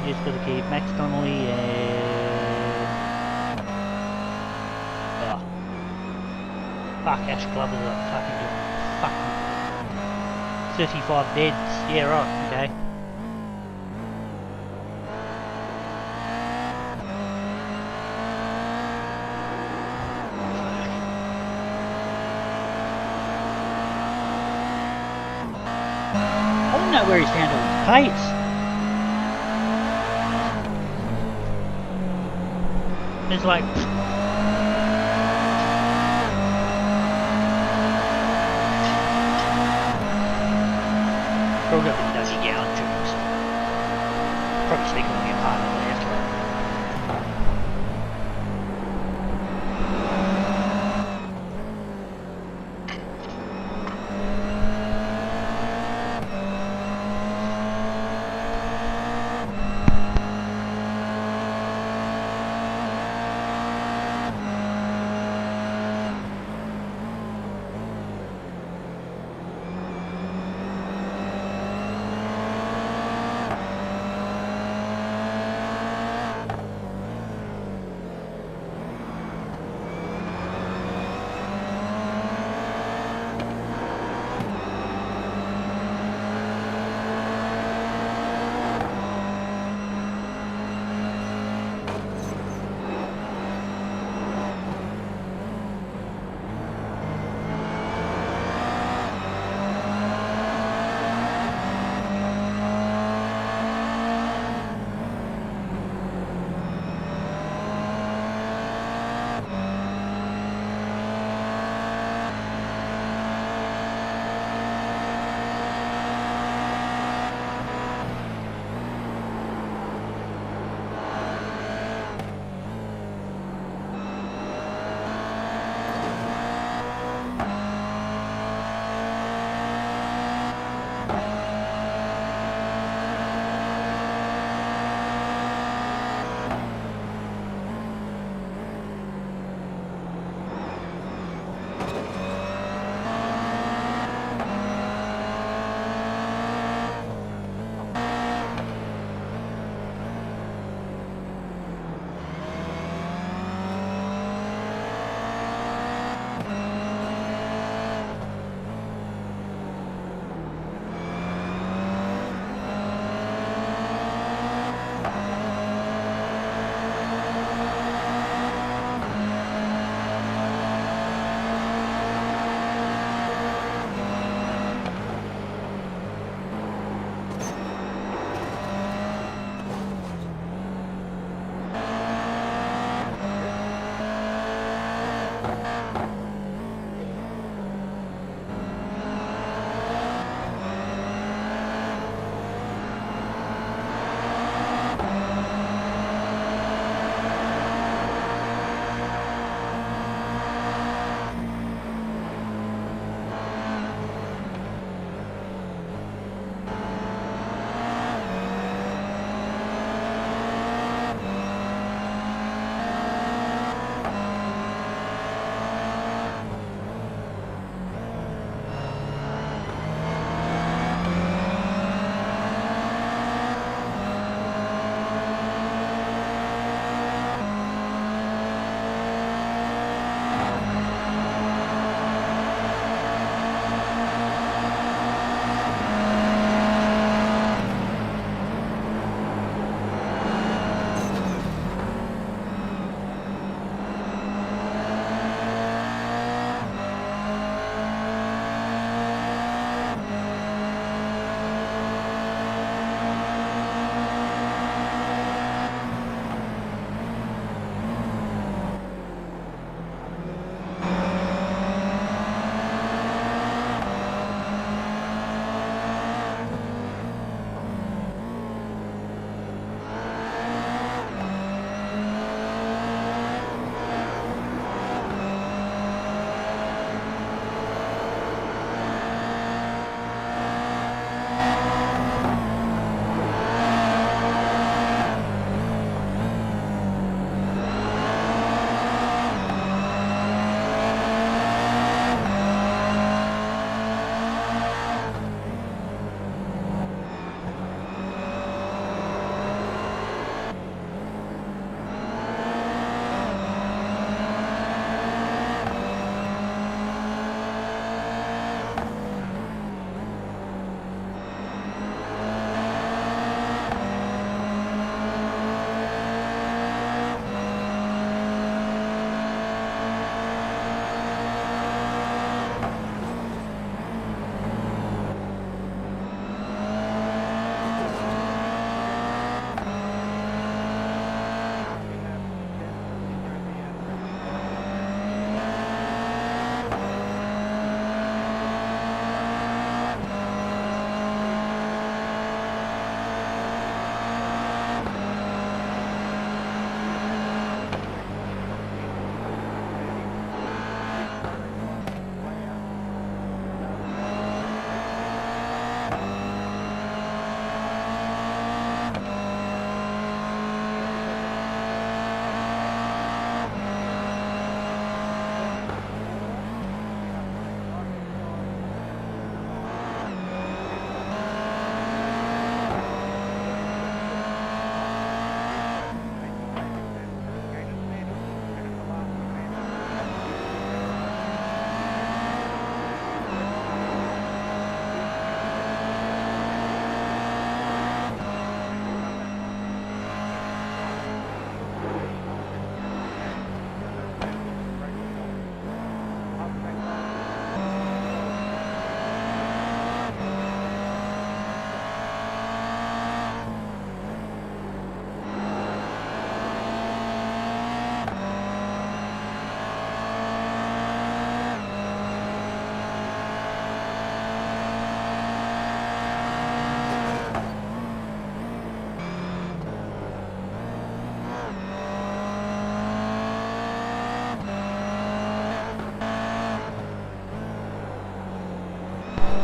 just got to keep Max Donnelly and... Oh. Fuck, Ash Glover's a fucking 35 deads. Yeah, right, okay. I don't know where he's found all his pace. It's like... Probably got the dodgy gown trims. Probably sneaking on the apartment left.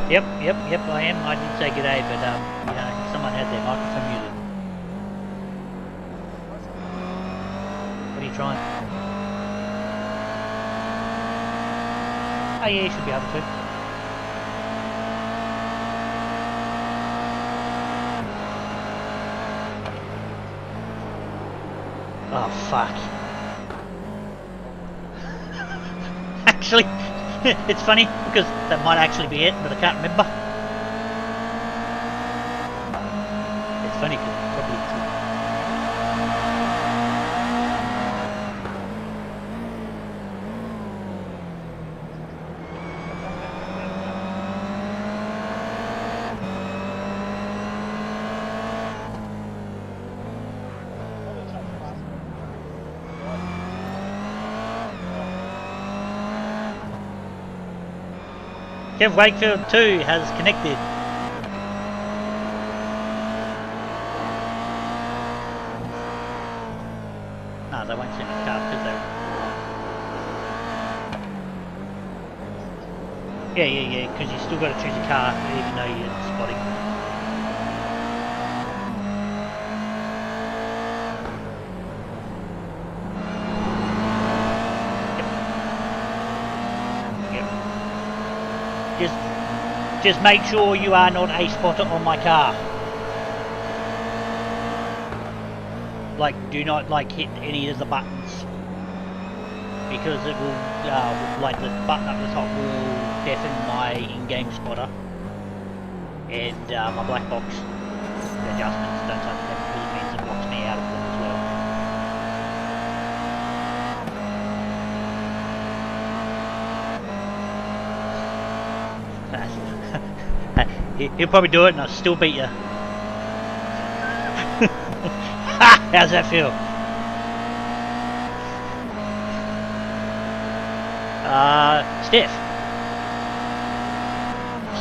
Yep, I am. I did say g'day, but you know, someone had their microphone muted. What are you trying? Oh yeah, you should be able to. Oh fuck. Actually, it's funny because that might actually be it, but I can't remember. It's funny because it's probably true. Kev Wakefield 2 has connected. No, they won't see my car because they're... Yeah, because you still got to choose a car even though you're spotting. Just make sure you are not a spotter on my car. Like, do not like hit any of the buttons because it will, like the button up the top will deafen my in-game spotter and my black box adjustments don't touch them because it means it blocks me out of them as well. He'll probably do it and I'll still beat you. How's that feel?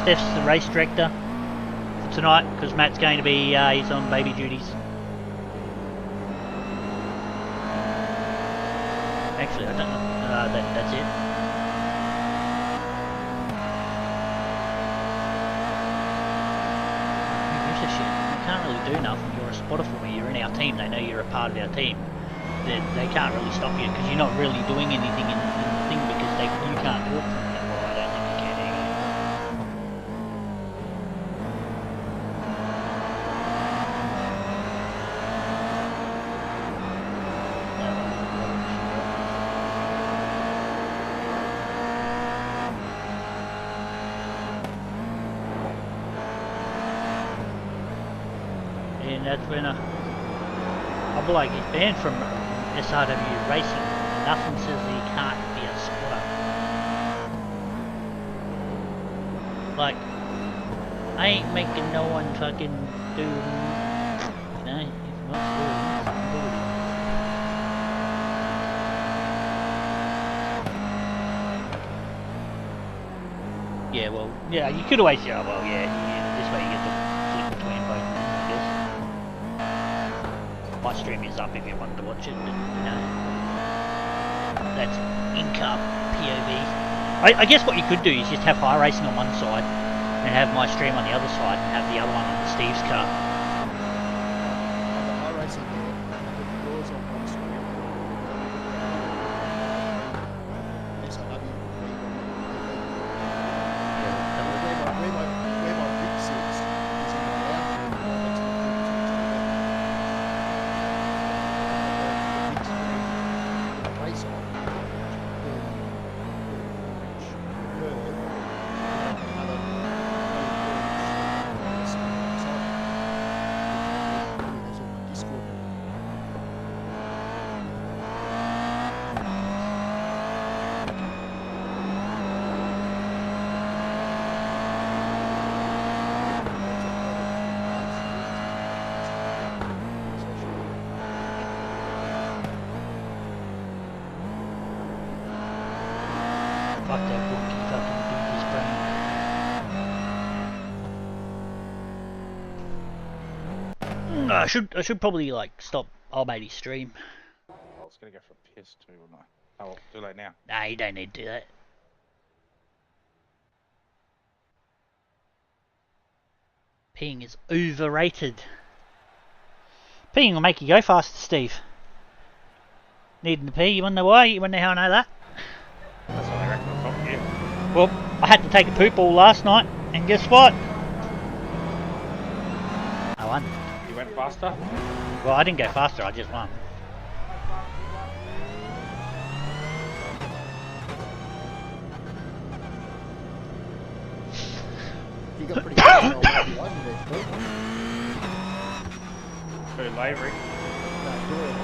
Steph's the race director for tonight because Matt's going to be, he's on baby duties. Actually, I don't know, that's it. Can't really do nothing. You're a spotter for me. You're in our team. They know you're a part of our team. They can't really stop you because you're not really doing anything in the thing because you can't do it from there. Well, I don't think you can either. And that's when I'll be like, he's banned from SRW racing. Nothing says that he can't be a spotter. Like, I ain't making no one fucking do, you know, if he wants to do it. Yeah, well, yeah, you could always say, oh, well, yeah, this way you get the flip between both. My stream is up if you want to watch it, but you know, that's in-car POV. I guess what you could do is just have high racing on one side and have my stream on the other side and have the other one on Steve's car. High racing, the doors on one screen. SRW. Where my big sits is in the lounge room right next to the race on. Fuck that wonky fucking doofus brain. I should probably like stop old matey's stream. I was gonna go for a piss too, wouldn't I? Oh, well, too late now. Nah, you don't need to do that. Peeing is overrated. Peeing will make you go faster, Steve. Needing to pee, you wanna know why? You wanna know how I know that? That's what I reckon on top of you. Well, I had to take a poop all last night, and guess what? I won. You went faster? Well, I didn't go faster, I just won. He got pretty close on one today, Phil. Very Lavery. Nah, Doyle.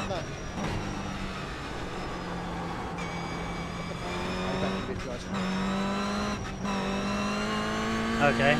No. I'll back a bit, guys. Okay.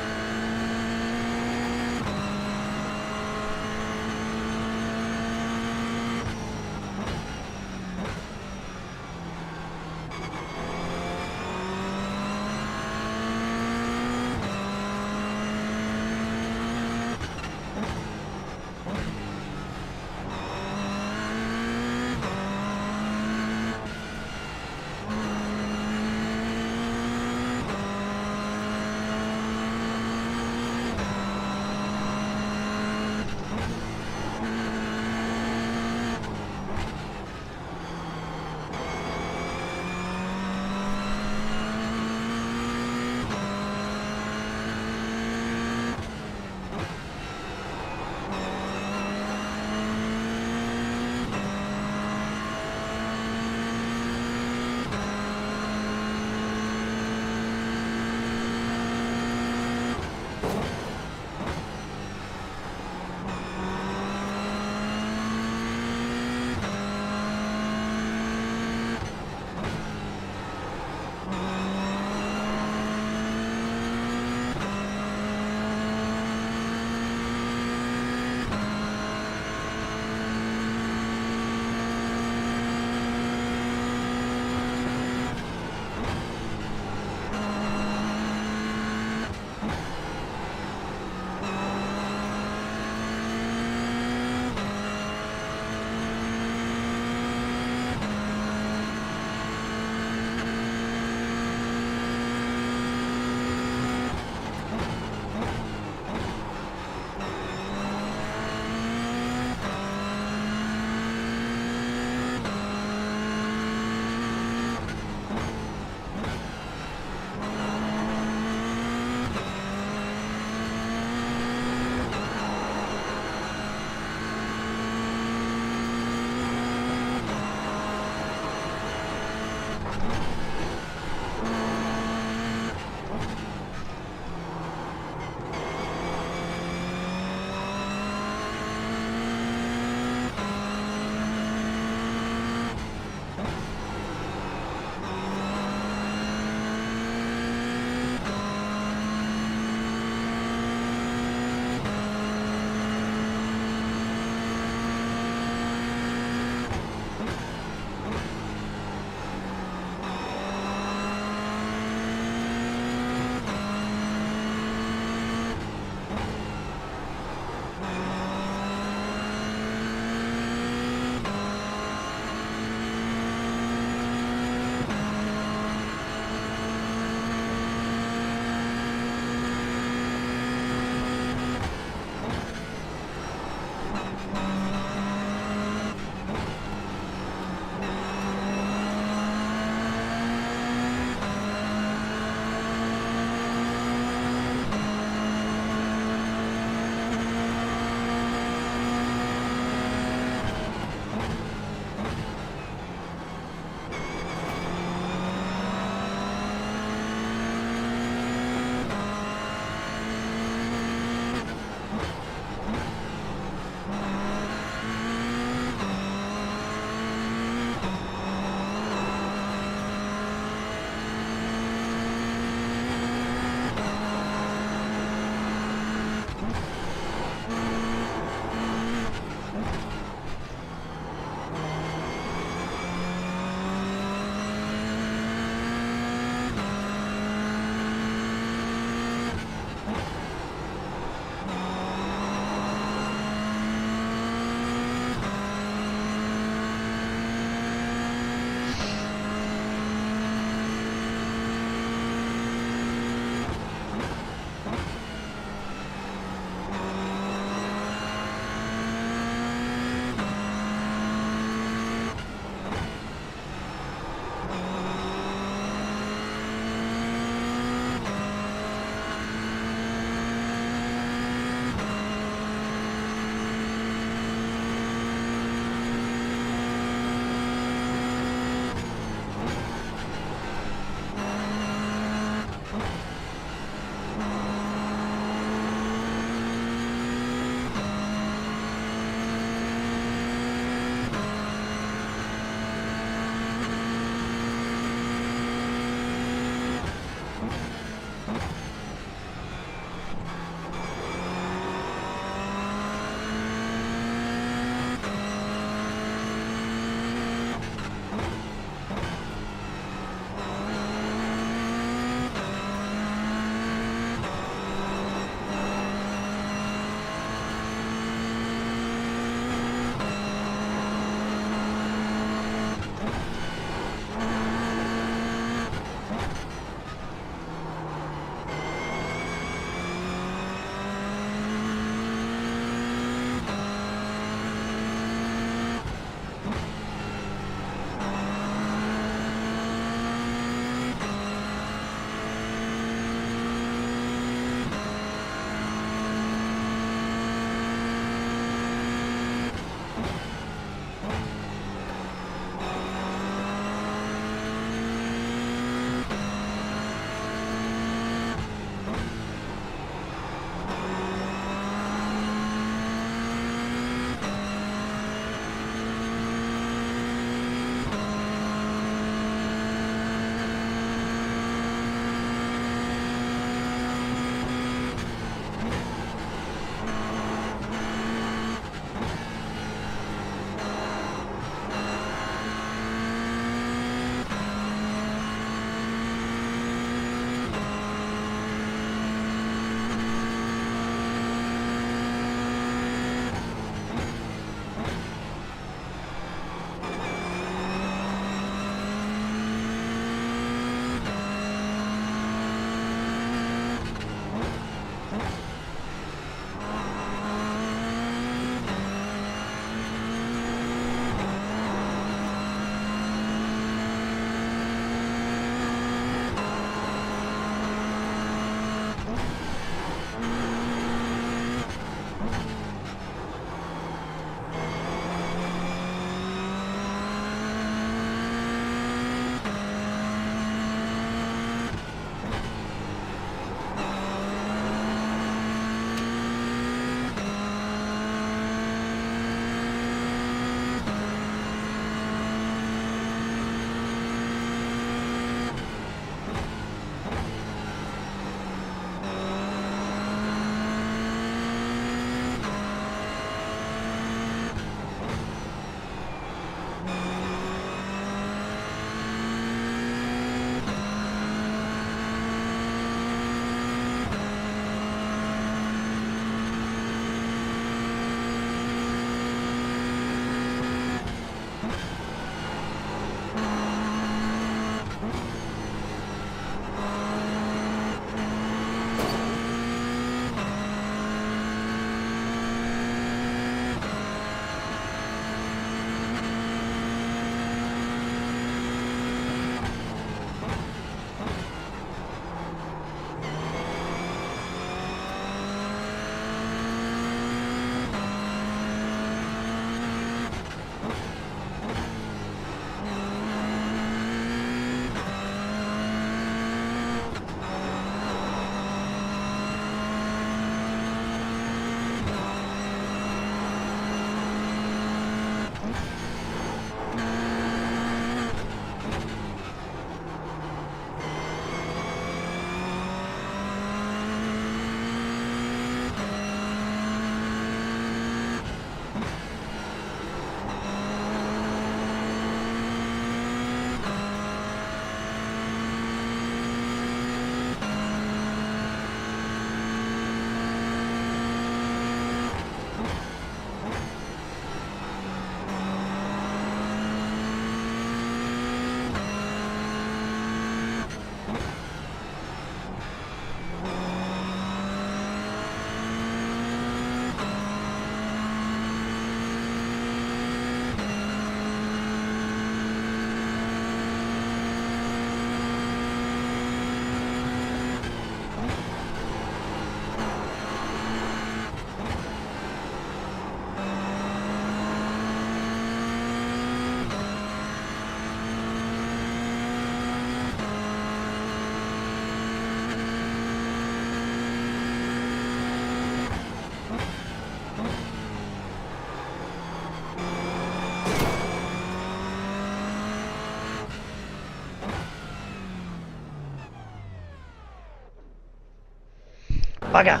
Bugger!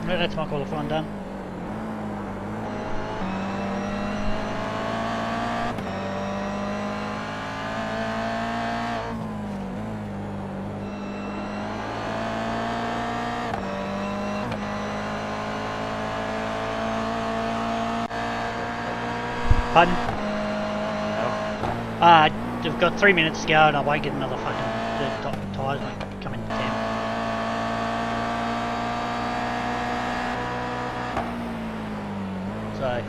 No, that's my qualifying done. Pardon? I've got 3 minutes to go and I won't get another fucking tyres won't come into town. So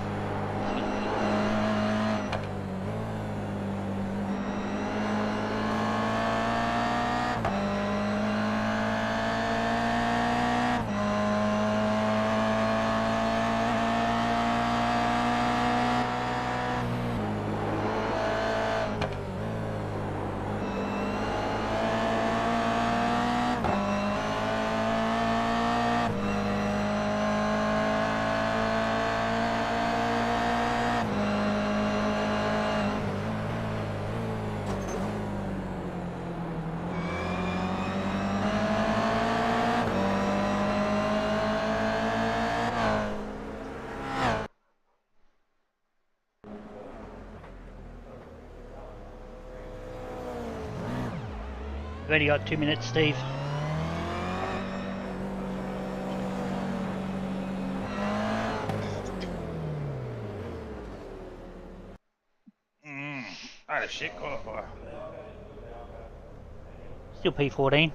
we've only got 2 minutes, Steve. I had a shit qualifier. Still P14.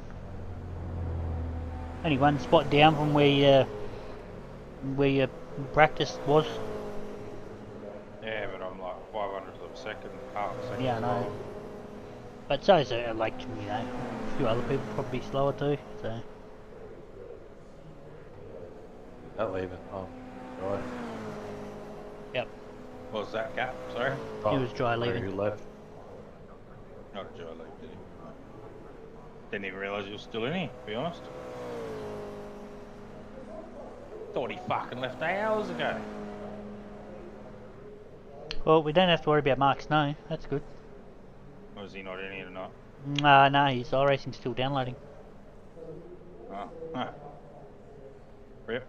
Only one spot down from where your practice was. Yeah, but I'm like 500th of a second, half a second. Yeah, I know. But so's like, you know, a few other people probably slower too. So Not leaving. Oh, right. yep, What was that, Cap? Sorry? he was dry Who leaving. left? Not a Joe League, did he? Didn't even realise he was still in here, to be honest. Thought he fucking left hours ago. Well, we don't have to worry about marks. No, that's good. Or is he not in here tonight? No, his iRacing's still downloading. Oh, huh. Rip.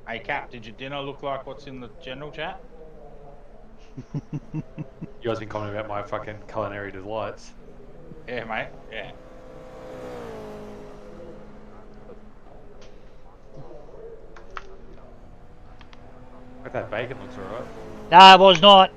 Hey Cap, did your dinner look like what's in the general chat? You guys been commenting about my fucking culinary delights. Yeah, mate. Yeah. Like that bacon looks alright. No, it was not.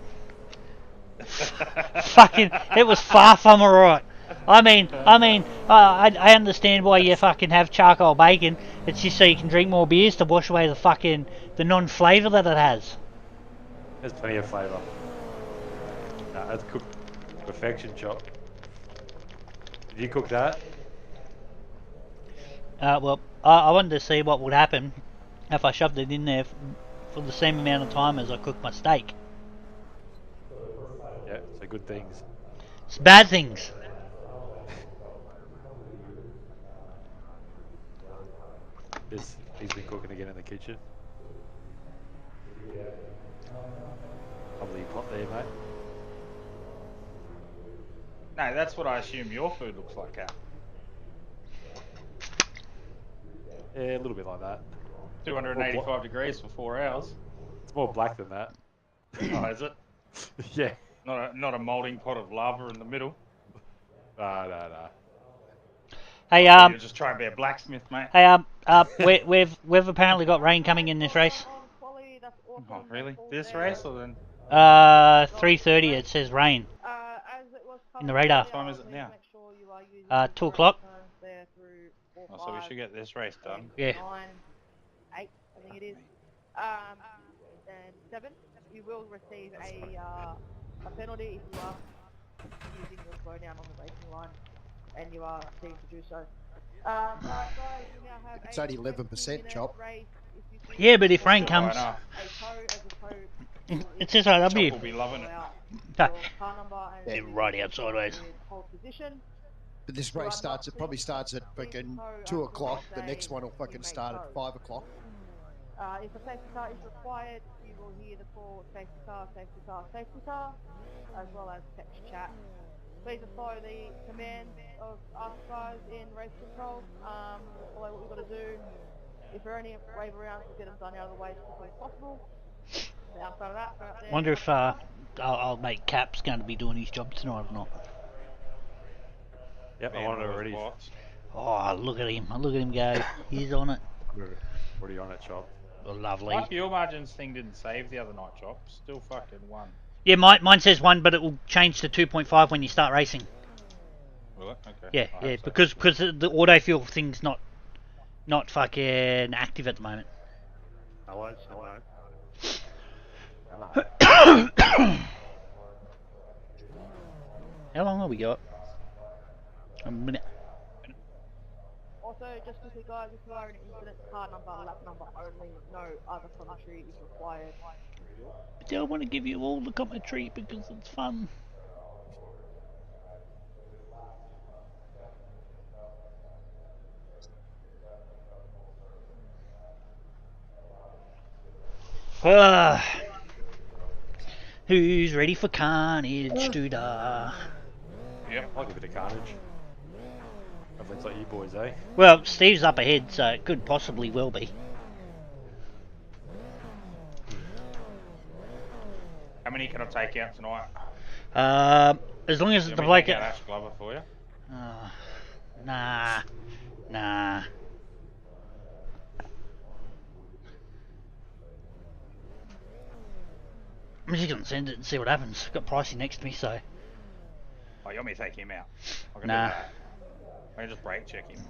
Fucking, it was far from alright. I understand why you fucking have charcoal bacon. It's just so you can drink more beers to wash away the non-flavour that it has. There's plenty of flavour. Nah, that's cooked perfection, chop. Did you cook that? Well, I wanted to see what would happen if I shoved it in there for the same amount of time as I cooked my steak. Yeah, so good things. It's bad things. He's been cooking again in the kitchen. Lovely pot there, mate. No, that's what I assume your food looks like, Cap. Yeah, a little bit like that. 285 degrees for 4 hours. It's more black than that. Oh, is it? Yeah. Not a moulding pot of lava in the middle. Nah. Hey, You're just trying to be a blacksmith, mate. hey, we've apparently got rain coming in this race. Oh, really? This race or then? 3:30 it says rain in the radar. What time is it now? 2 o'clock. Oh, so we should get this race done. Yeah. 9, 8, I think it is. And 7, you will receive a penalty if you are using your slowdown on the racing line, and you are seen to do so. Right, guys, we now have It's only 11%, Chop. Yeah, but if rain comes, Enough. it's Chop will SRW. be loving it. Yeah, right out sideways. But this race starts, it probably starts at fucking 2 o'clock. The next one will fucking start at 5 o'clock. If a safety car is required, you will hear the call safety car, safety car, safety car, as well as text chat. Please follow the commands of us guys in race control. Follow what we've got to do. If there are any wave rounds, we'll get them done out of the way as quickly as possible. And outside of that, go out there. Wonder if I'll make Cap's going to be doing his job tonight or not. Yep, Man, I'm on it all those already. bots. Oh, look at him! Look at him go. He's on it. Already on it, Chop. Oh, lovely. My fuel margins thing didn't save the other night, Chop. Still fucking 1. Yeah, mine says 1, but it will change to 2.5 when you start racing. Will it? Okay. Yeah, I yeah, hope so. because the auto fuel thing's not fucking active at the moment. I won't. How long have we got? A minute. Also, just quickly guys, if you are in an incident, car number, lap number only, no other commentary is required. I don't want to give you all the commentary because it's fun. Who's ready for carnage, Duda? Yep. I'll give it a carnage. Hopefully it's like you boys, eh? Well, Steve's up ahead, so it could possibly well be. How many can I take out tonight? As long as Let the me bloke. take out Ash Glover for you. Nah. I'm just gonna send it and see what happens. Got Pricey next to me, so. Oh, you want me to take him out? I can Nah. do that. I can just brake check him.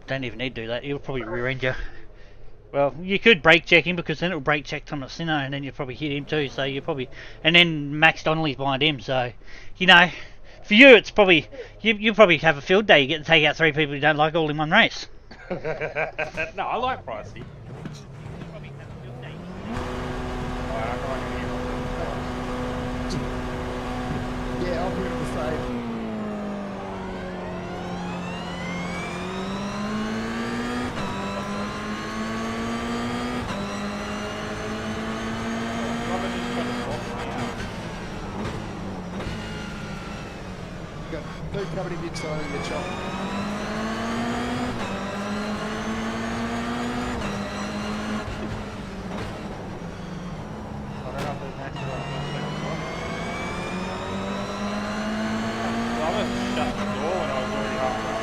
Don't even need to do that. He'll probably rear-end you. Well, you could brake check him because then it'll brake check Thomas Sinner and then you'll probably hit him too. So you probably, and then Max Donnelly's behind him. So, you know, for you it's probably you probably have a field day. You get to take out 3 people you don't like all in one race. No, I like Pricey. Yeah, I'll be the same. Got 2 coming in inside of your chop. Shut the door when I was already halfway.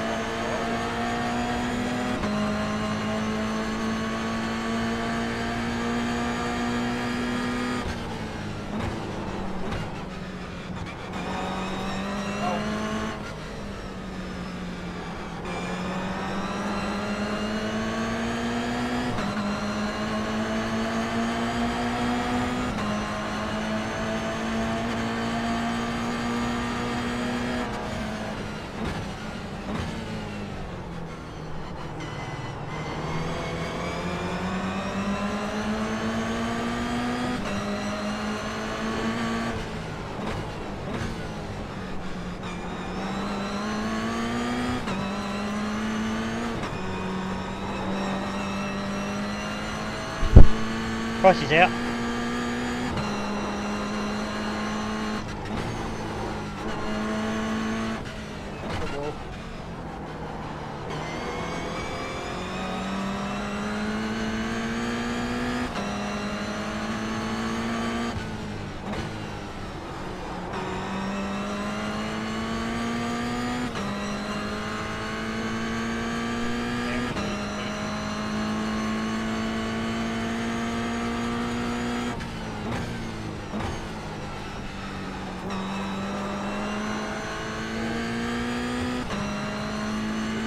Pricey's out. The wall.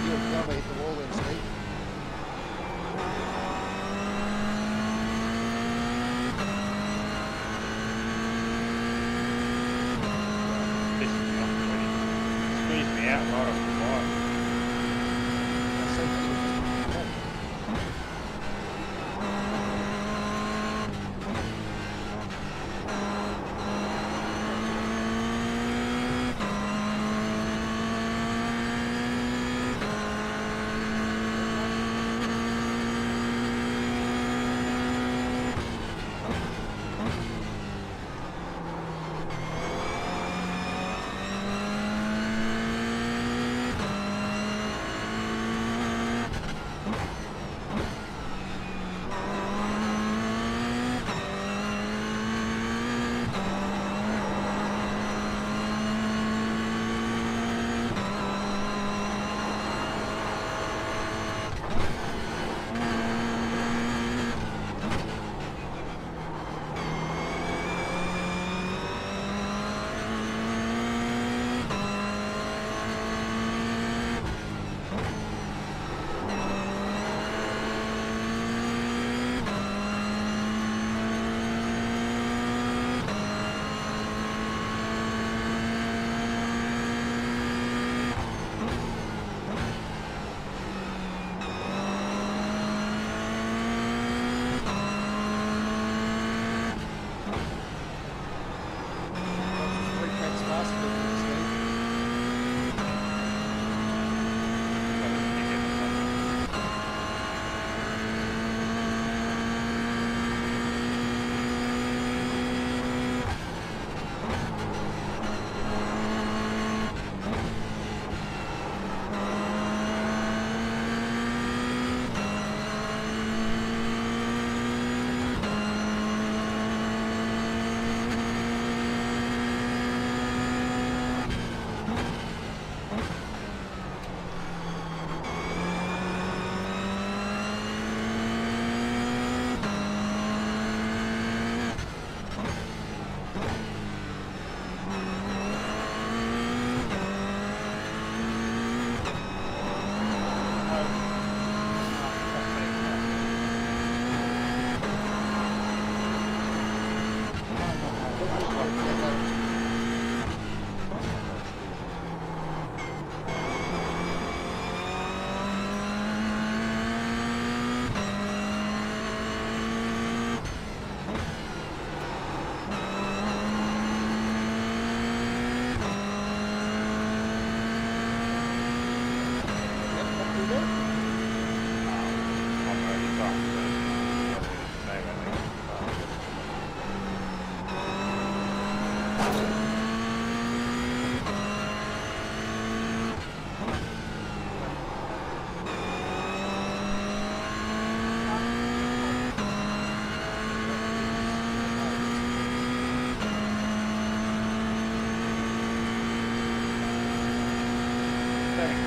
You'll never hit the wall then, Steve. This is not ready. Squeeze me out right off the bike.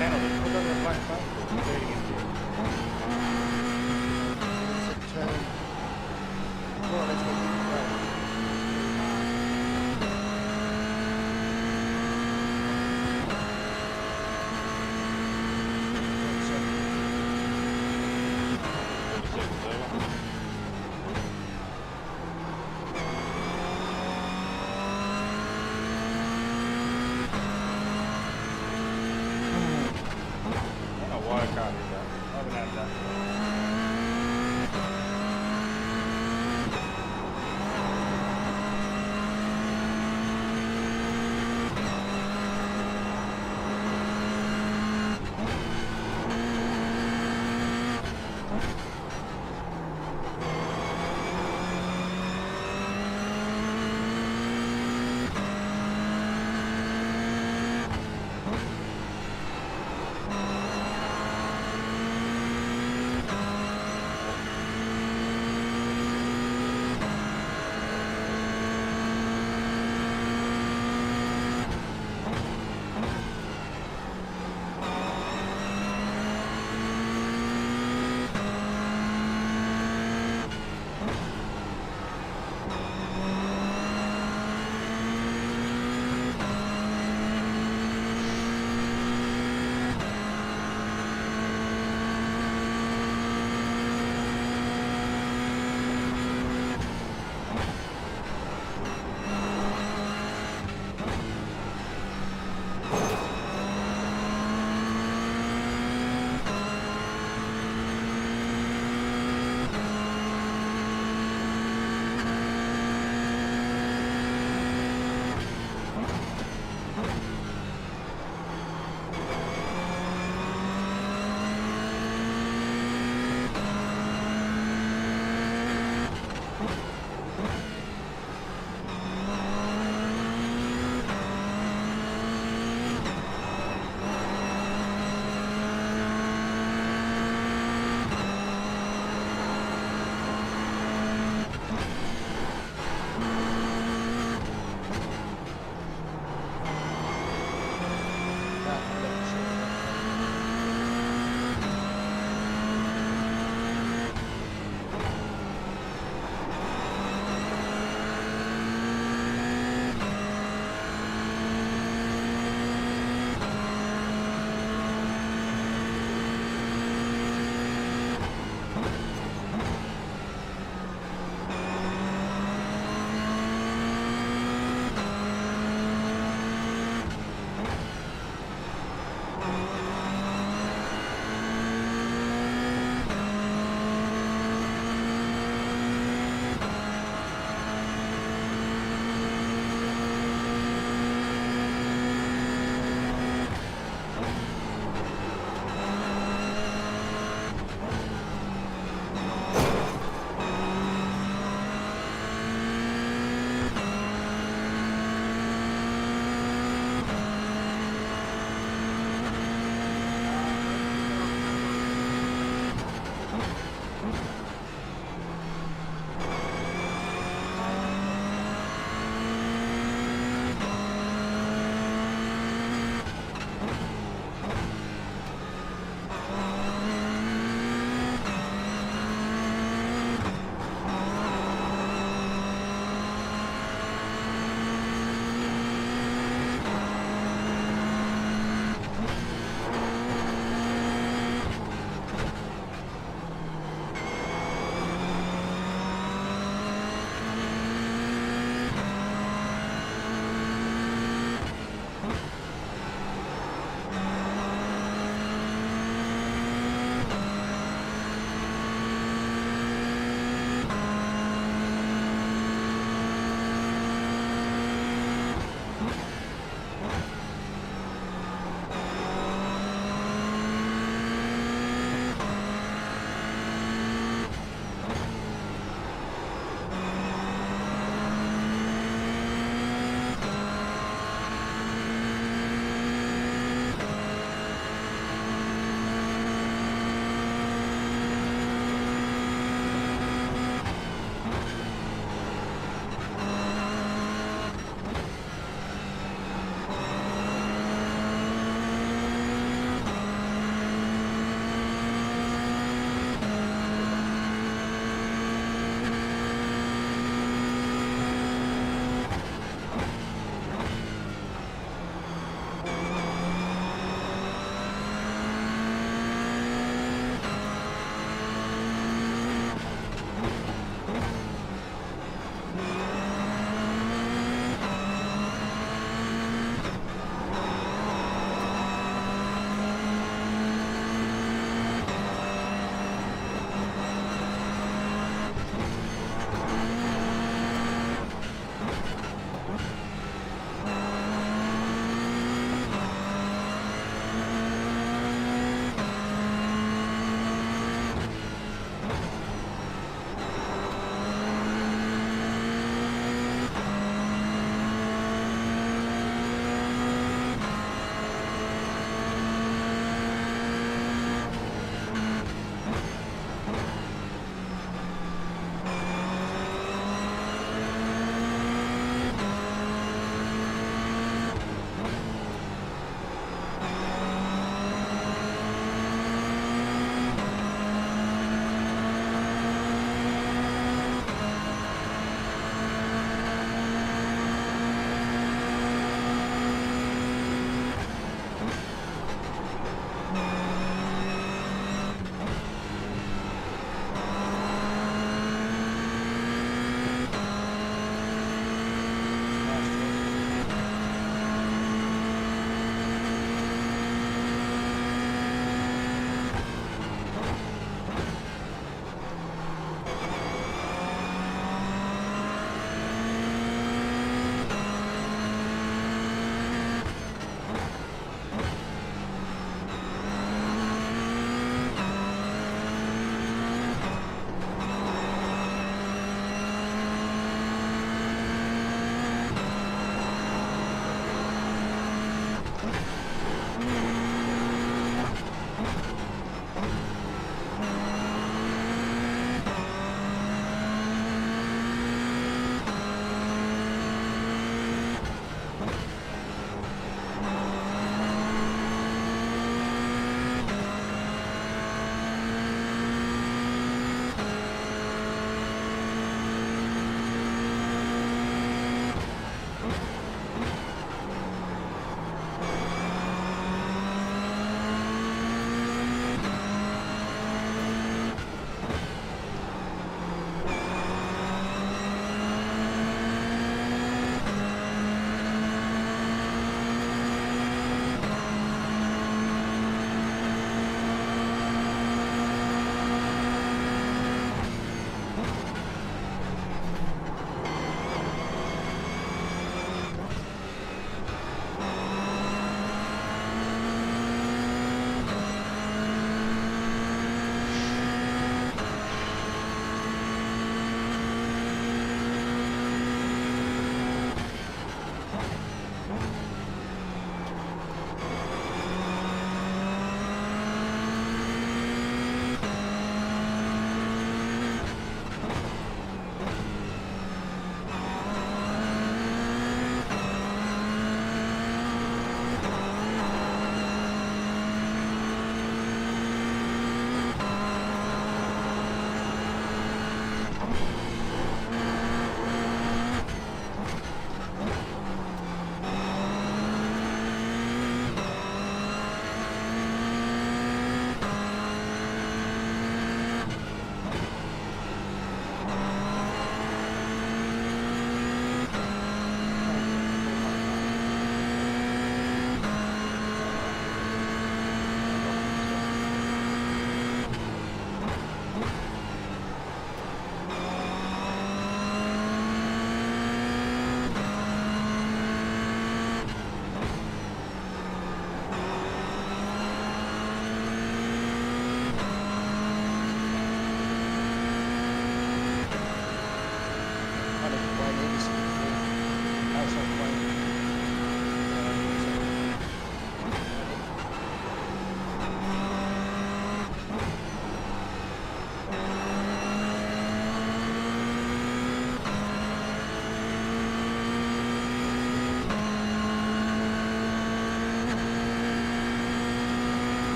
penalty. Put on the black flag. Do it again. Turn. Well, let's go. Why I can't do that. I haven't had that.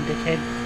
under 10.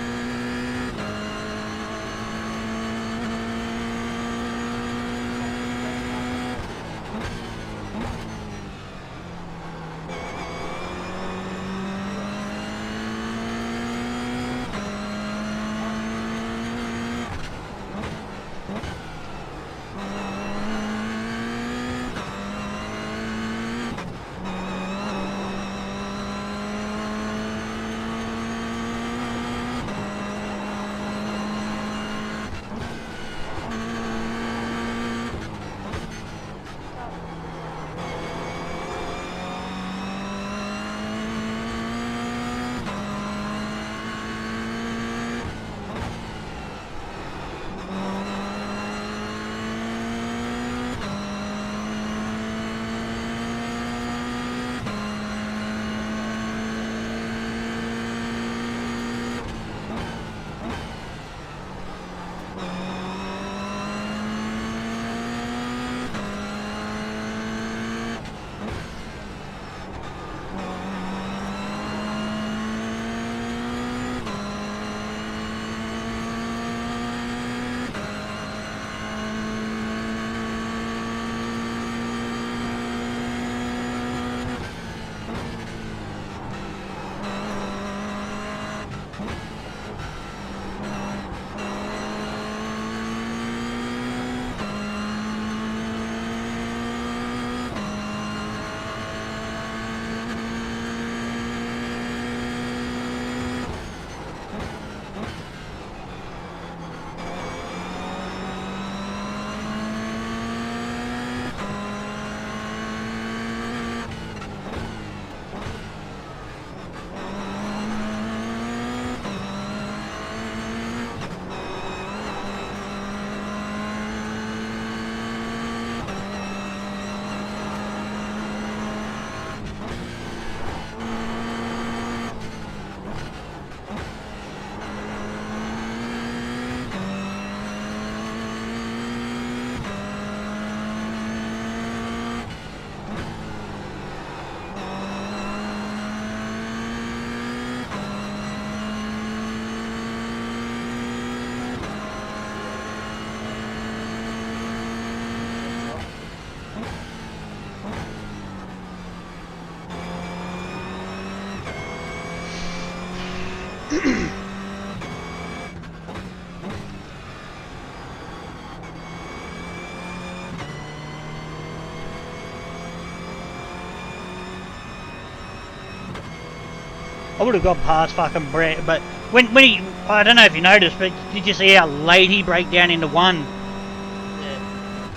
I would have gone past fucking Brett, but when he, I don't know if you noticed, but did you see how late he broke down into one? Yeah.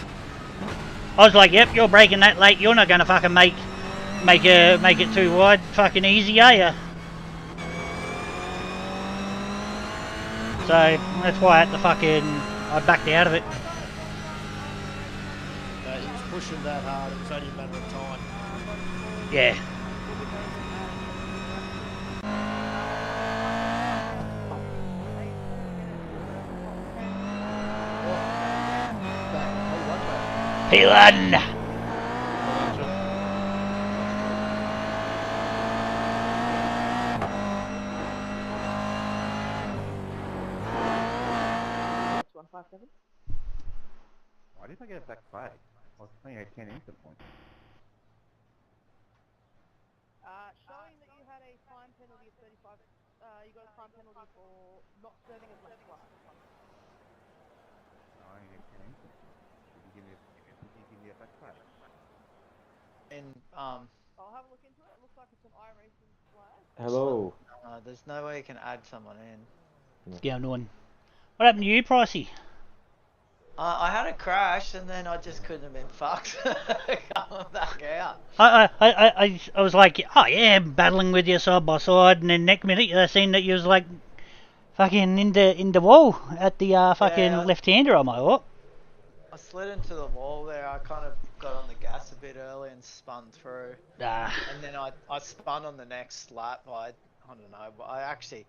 I was like, yep, you're breaking that late, you're not going to fucking make it too wide fucking easy, are you? So, that's why I had to fucking, I backed out of it. He was pushing that hard. It was only a matter of time. Yeah. He won! Why did I get a black flag? I was playing a 10 instant point. Showing that you had a time penalty of 35, you got a time penalty for not serving a black flag. No, I only had 10 instant points. Did you give me a black flag? And I'll have a look into it. It looks like it's an iRacing flag. Hello. there's no way you can add someone in. What's going on? What happened to you, Pricey? I had a crash and then I just couldn't have been fucked coming back out. I was like, oh yeah, battling with you side by side, and then next minute I seen that you was like fucking in the wall at the fucking Yeah. left-hander. I'm like, what? I slid into the wall there. I kind of got on the gas a bit early and spun through. Ah, And then I spun on the next lap. I don't know. But I actually,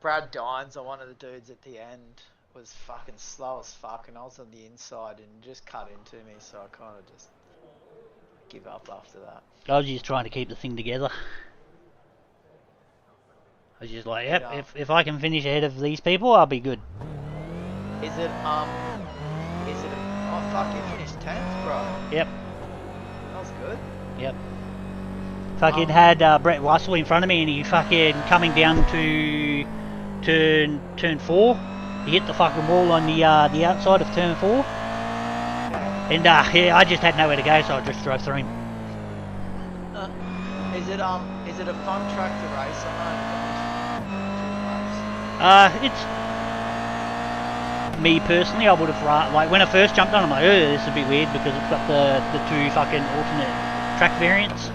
Brad Dines, or one of the dudes at the end, was fucking slow as fuck. And I was on the inside and just cut into me. So I kind of just give up after that. I was just trying to keep the thing together. I was just like, yep, if I can finish ahead of these people, I'll be good. Is it oh fuck, you finished 10th, bro. Yep. That was good. Yep. Fucking had Brett Russell in front of me, and he fucking coming down to turn 4. He hit the fucking wall on the outside of turn 4. And yeah, I just had nowhere to go, so I just drove through him. Is it a fun track to race on? It's me personally. I would have like when I first jumped on, I'm like, oh, this is a bit weird because it's got the two fucking alternate track variants,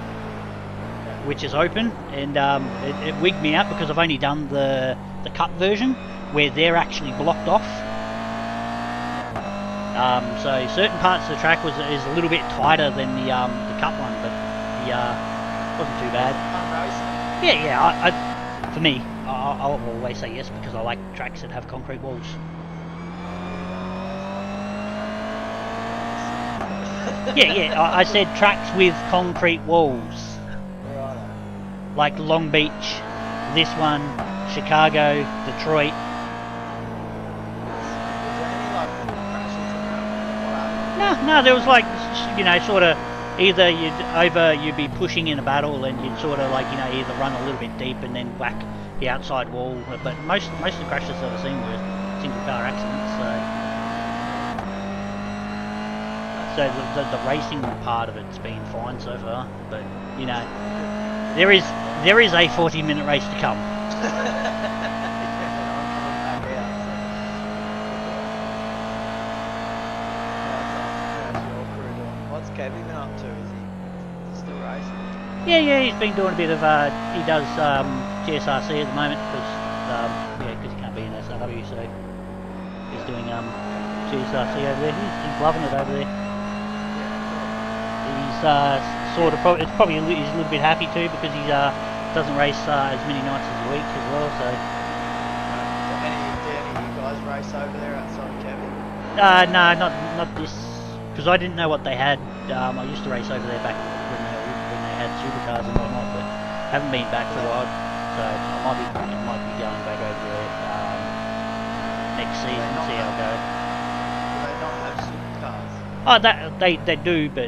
which is open, and it wigged me out because I've only done the cut version where they're actually blocked off. So certain parts of the track is a little bit tighter than the cut one, but the wasn't too bad. Yeah. For me, I'll always say yes because I like tracks that have concrete walls. Yeah. I said tracks with concrete walls. Like Long Beach, this one, Chicago, Detroit. No, there was like, you know, sort of either you'd be pushing in a battle and you'd sort of like, you know, either run a little bit deep and then whack the outside wall. But most of the crashes I've seen were single car accidents. So the racing part of it's been fine so far. But you know, there is a 40-minute race to come. What's Kevin been up to? Is he still racing? Yeah, he's been doing a bit of he does GSRC at the moment because he can't be in SRW, so he's doing GSRC over there. He's loving it over there. He's sort of he's a little bit happy too because he doesn't race as many nights a week as well. So. Do any of you guys race over there outside of Kevin? No, not this, because I didn't know what they had. I used to race over there back when they had supercars and whatnot, but haven't been back for a while. So I might be going back over there next season and see how it goes. Do they not have supercars? Oh, they do, but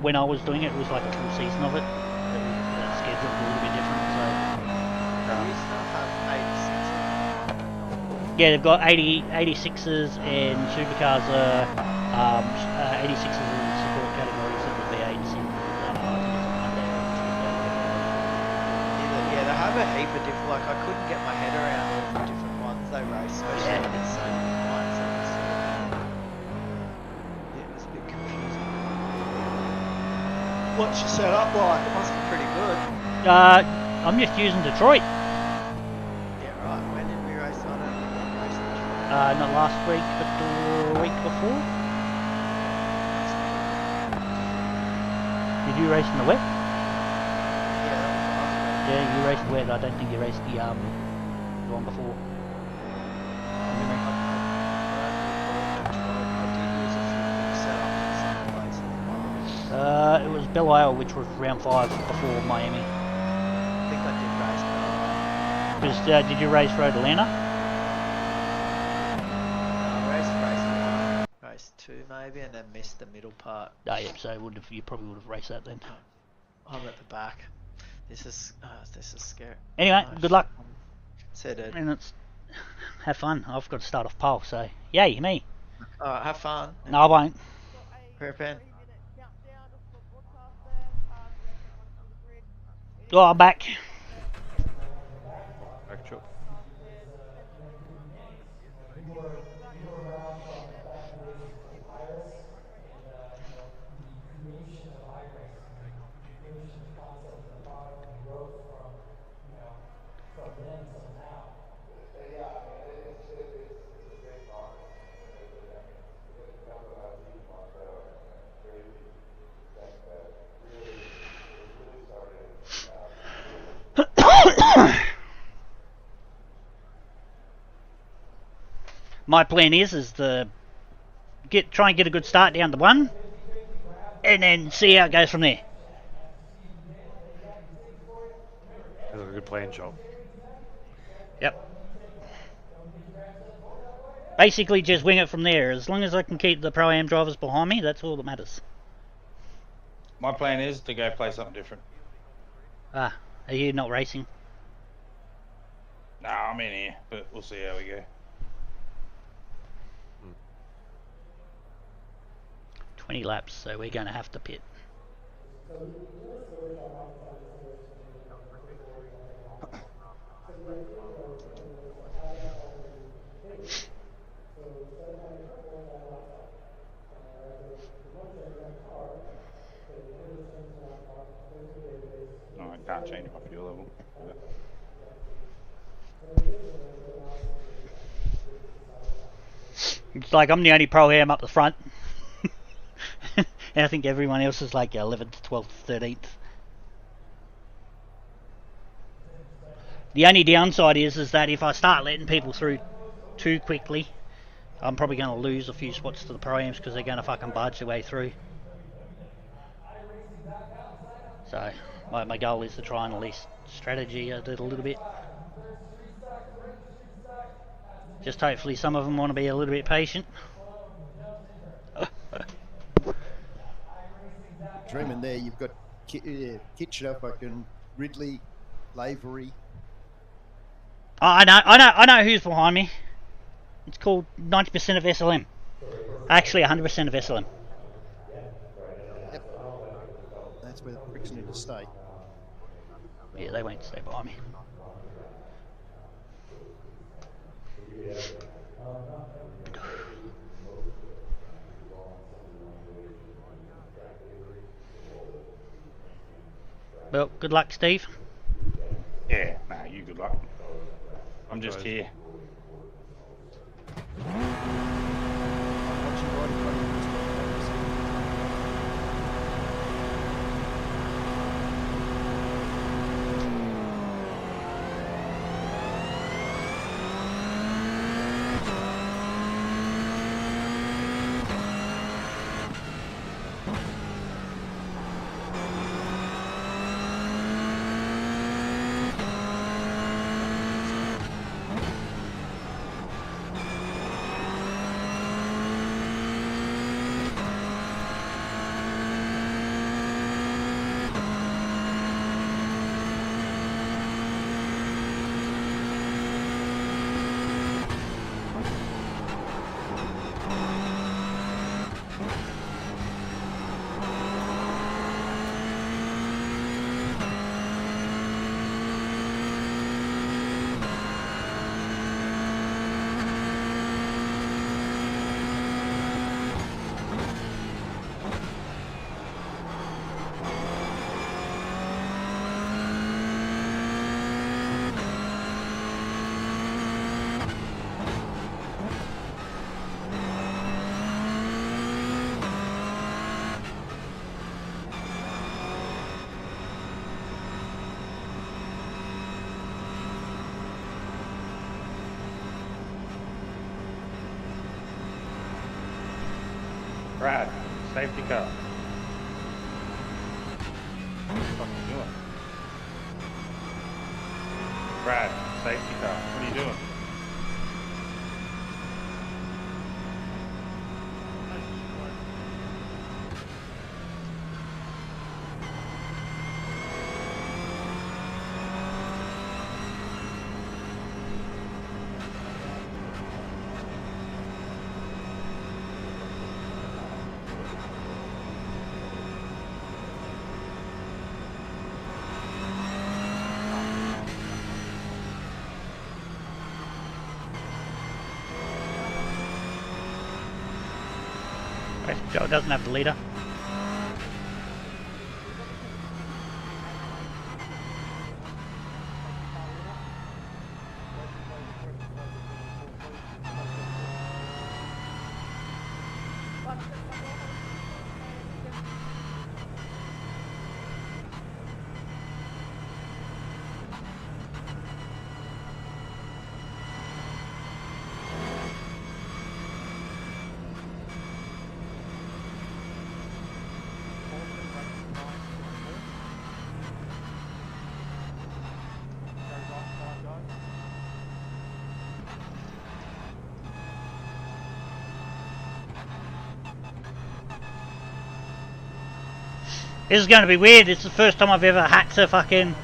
when I was doing it, it was like a full season of it. The schedule was a little bit different. So They used to have 86. yeah, they've got 86s and supercars are 86s in support categories and the V8s in Yeah, they have a heap of different. Like I couldn't get my head around all the different ones they race, especially when it's so many ones. Yeah, it was a bit confusing. What's your setup like? It must be pretty good. I'm just using Detroit. Yeah, right. When did we race on it? Not last week, but the week before. Did you race in the wet? Yeah, that was last week. Yeah, you raced the wet. I don't think you raced the one before. It was Belle Isle, which was round 5 before Miami. I think I did race Belle Isle. Because did you race Road Atlanta? Race 2 maybe, and then missed the middle part. Oh, yeah, so you probably would have raced that then. I'm at the back. This is scary. Anyway, Oh, good luck. Said it. And have fun. I've got to start off pole, so yay, me. Alright, have fun. No, I won't. Repent. Oh, I'm back. Back chop. My plan is to try and get a good start down the 1, and then see how it goes from there. That's a good plan, Chop. Yep. Basically, just wing it from there. As long as I can keep the Pro-Am drivers behind me, that's all that matters. My plan is to go play something different. Ah, are you not racing? Nah, I'm in here, but we'll see how we go. 20 laps, so we're going to have to pit. No, I can't change my fuel level. It's like I'm the only Pro-Am up the front. And I think everyone else is like 11th, 12th, 13th. The only downside is that if I start letting people through too quickly, I'm probably going to lose a few spots to the Pro-Ams because they're going to fucking barge their way through. So my goal is to try and at least strategy it a little bit. Just hopefully some of them want to be a little bit patient. Dreaming there, you've got Kitchener, fucking Ridley, Lavery. Oh, I know who's behind me. It's called 90% of SLM. Actually, 100% of SLM. Yep. That's where the pricks need to stay. Yeah, they won't stay behind me. Well, good luck, Steve. Yeah, nah, you good luck. I'm just here. Brad, safety car. What the fuck are you doing? Brad, safety car. What are you doing? Joe doesn't have the leader. This is going to be weird. It's the first time I've ever had to fucking...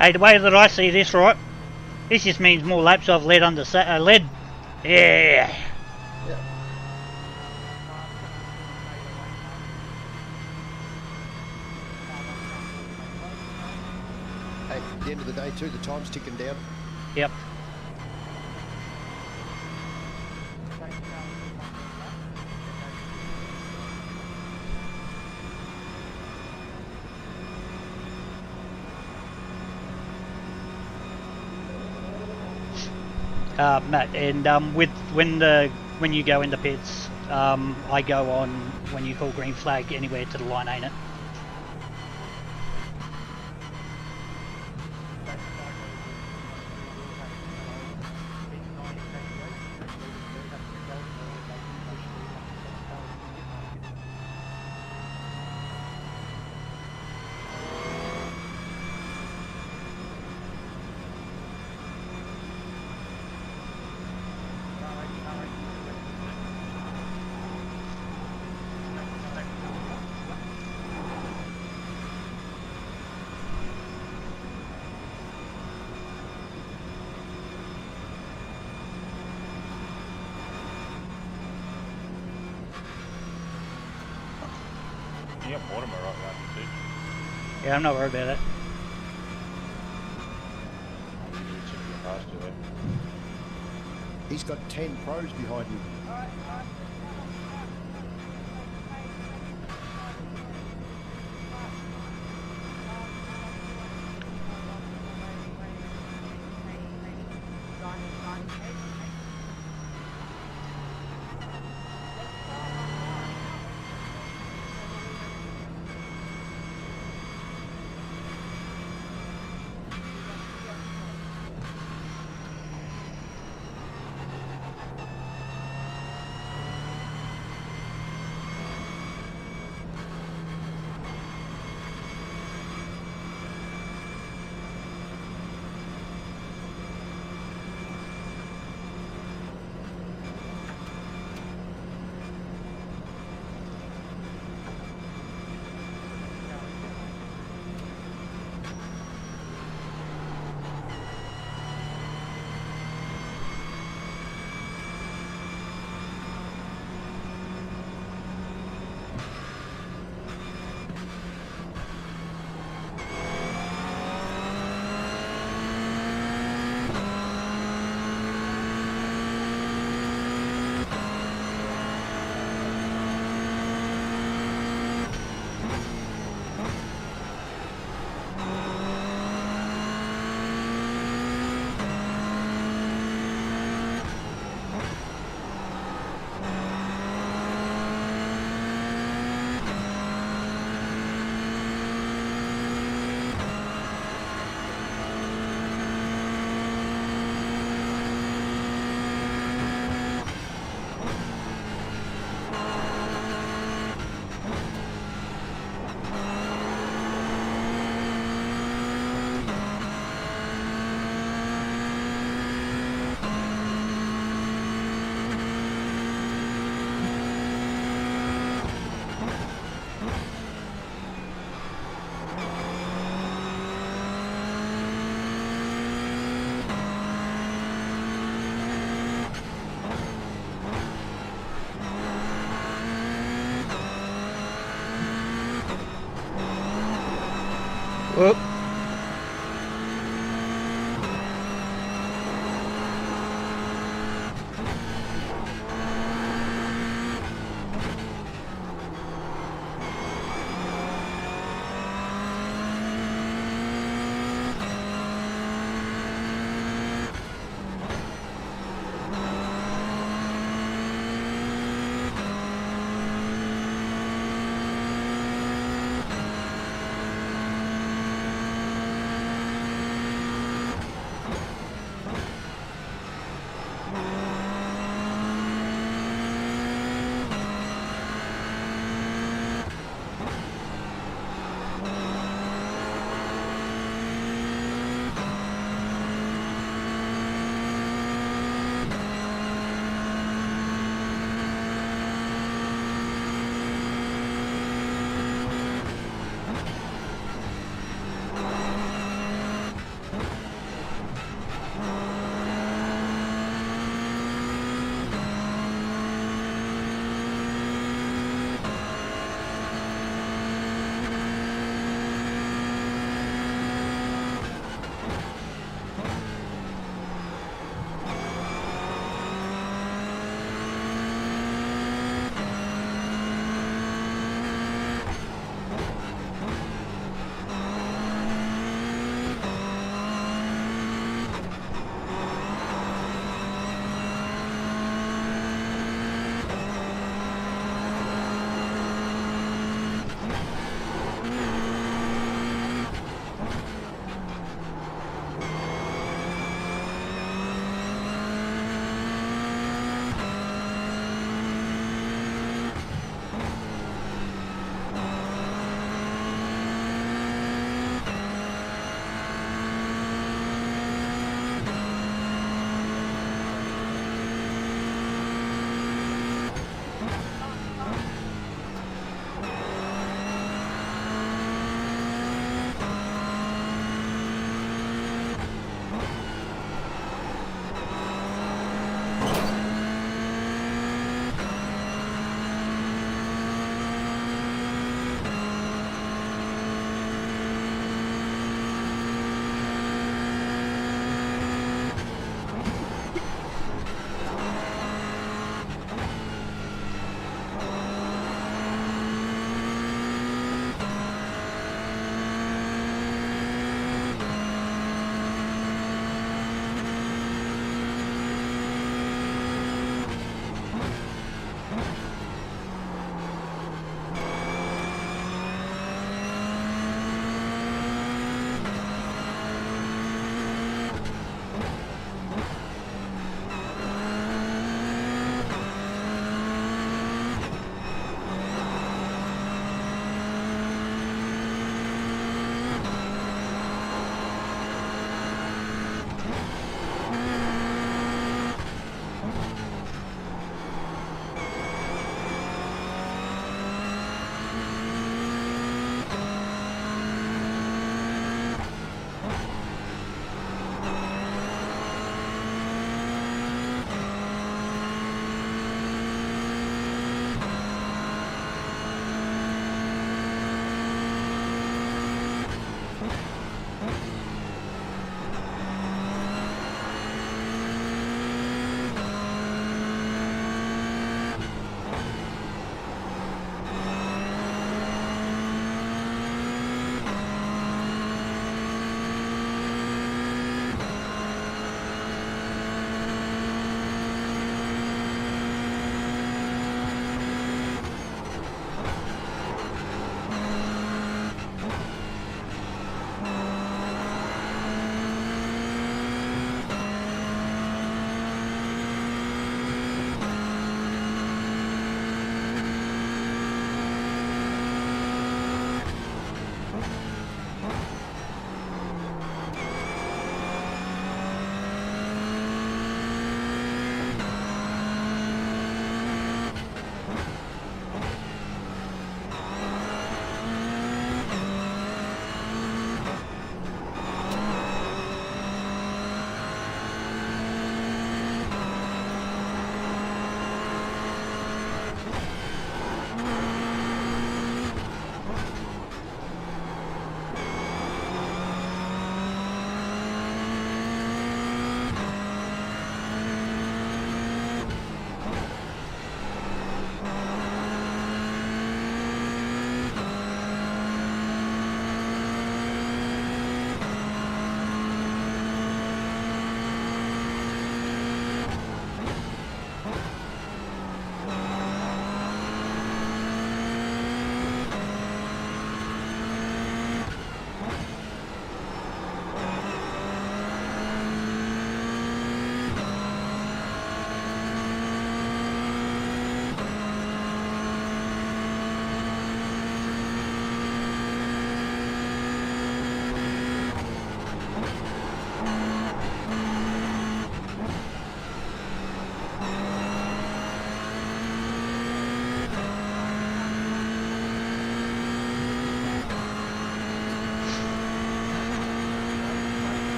Hey, the way that I see this, right? This just means more laps I've led under lead. Yeah. Hey, at the end of the day too, the time's ticking down. Yep. Matt, and when you go in the pits, I go on when you call green flag anywhere to the line, ain't it? You got Mortimer right around you too. Yeah, I'm not worried about it. You do check your past you there. He's got 10 pros behind him. Oop.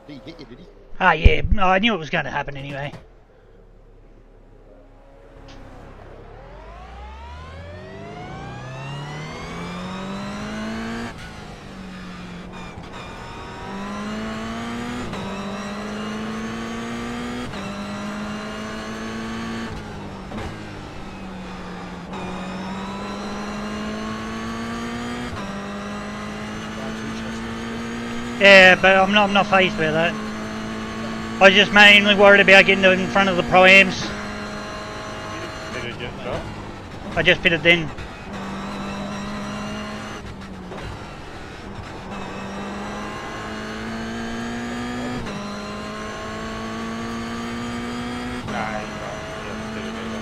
Did he hit you, did he? Ah, yeah, I knew it was going to happen anyway. Yeah, but I'm not phased by that. I was just mainly worried about getting in front of the Pro-Ams. Did it get shot? I just pitted then. Nah, he's not. He hasn't did it either.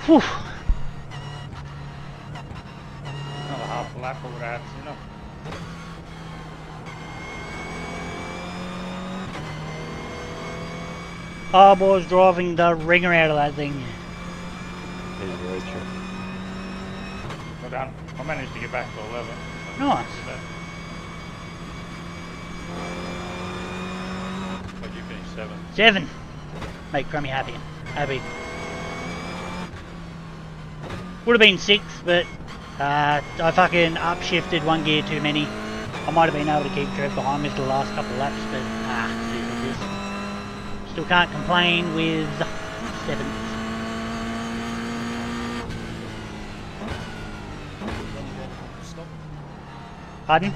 Whew. Another half a lap or whatever, you know. I was driving the ringer out of that thing. Yeah, very true. Well done. I managed to get back to 11. Nice. But you finished 7. 7. Make Crummy happy. Happy. Would have been 6, but I fucking upshifted 1 gear too many. I might have been able to keep Trev behind me for the last couple of laps, but it is what it is. Still can't complain with 7. Pardon?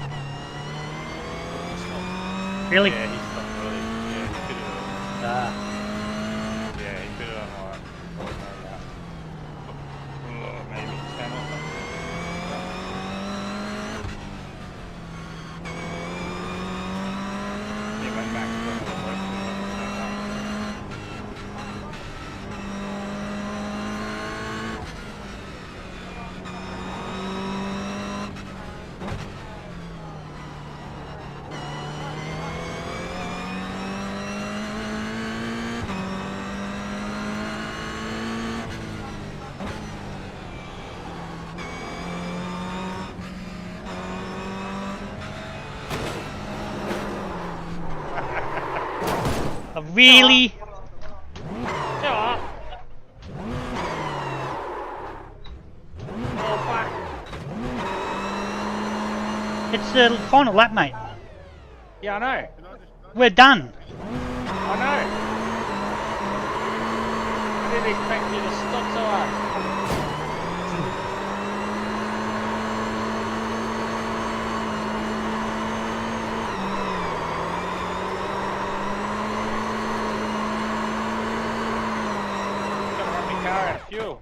Really? Yeah, he stopped early. Yeah, he fit it early. Yeah, he fit it on like, maybe 10 or something. Yeah, when Max done all the work, he was on the same lap. Really? It's the final lap, mate. Yeah, I know. We're done. I know. I didn't expect you to stop so hard. Gonna run my car out of fuel.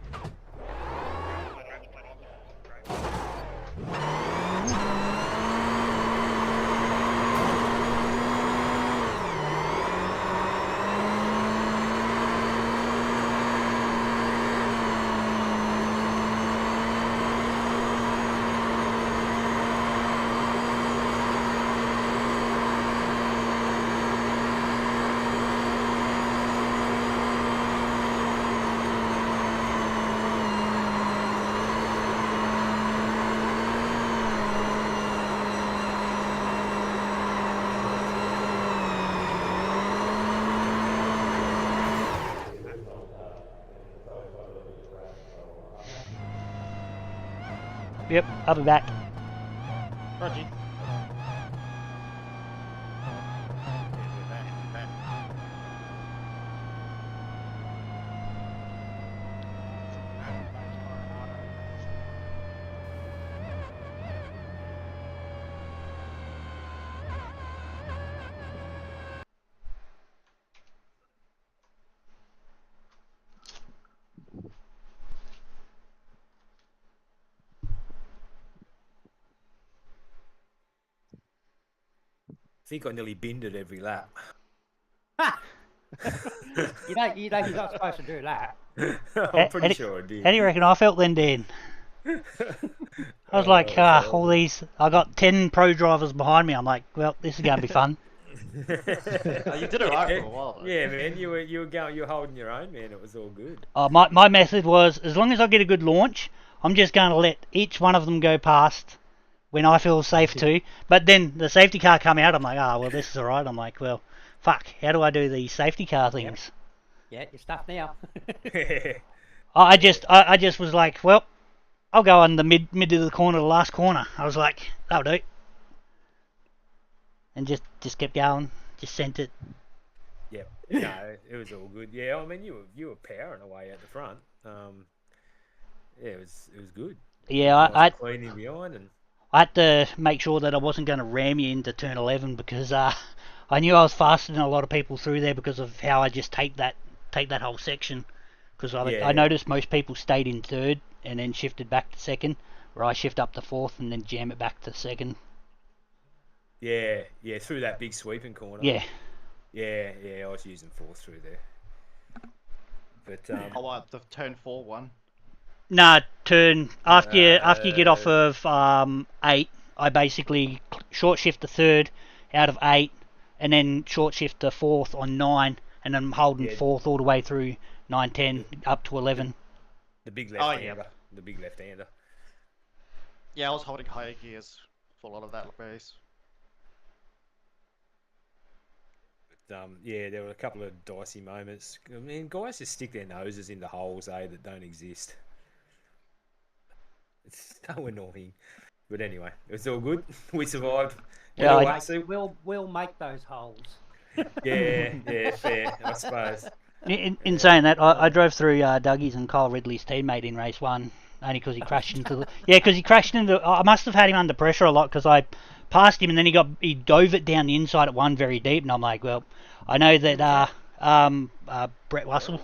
Yep, I'll be back. Roger. I think I nearly binned it every lap. You know, you're not supposed to do that. I'm pretty sure I did. How do you reckon I felt then, Dan? I was like, all these... I got 10 pro drivers behind me. I'm like, well, this is going to be fun. You did it right for a while. Though. Yeah, man, you were holding your own, man. It was all good. My method was, as long as I get a good launch, I'm just going to let each one of them go past when I feel safe to. But then the safety car come out, I'm like, well, this is alright. I'm like, well, fuck, how do I do these safety car things? Yeah, you're stuffed now. I just was like, well, I'll go on the mid of the corner, the last corner. I was like, that'll do. And just kept going, just sent it. Yep. No, it was all good. Yeah, I mean, you were powering away at the front. Yeah, it was good. Yeah, I cleaning behind and. I had to make sure that I wasn't going to ram you into turn 11 because I knew I was faster than a lot of people through there because of how I just take that whole section. Because I noticed most people stayed in third and then shifted back to second, where I shift up to fourth and then jam it back to second. Yeah, through that big sweeping corner. Yeah. Yeah, I was using fourth through there. But I like the turn 4 one. Nah, turn after you get off of 8. I basically short shift the third out of 8, and then short shift the fourth on 9, and then I'm holding fourth all the way through 9, 10 up to 11. The big Oh, left-hander. yeah. The big left-hander. Yeah, I was holding higher gears for a lot of that race. Yeah, there were a couple of dicey moments. I mean, guys just stick their noses in the holes, that don't exist. It's so annoying. But anyway, it was all good. We survived. Yeah, We'll make those holes. Yeah, fair, I suppose. In saying that, I drove through Dougie's and Kyle Ridley's teammate in race 1, only because he crashed into the... Yeah, because he crashed into... I must have had him under pressure a lot, because I passed him and then he dove it down the inside at 1 very deep, and I'm like, well, I know that Brett Russell...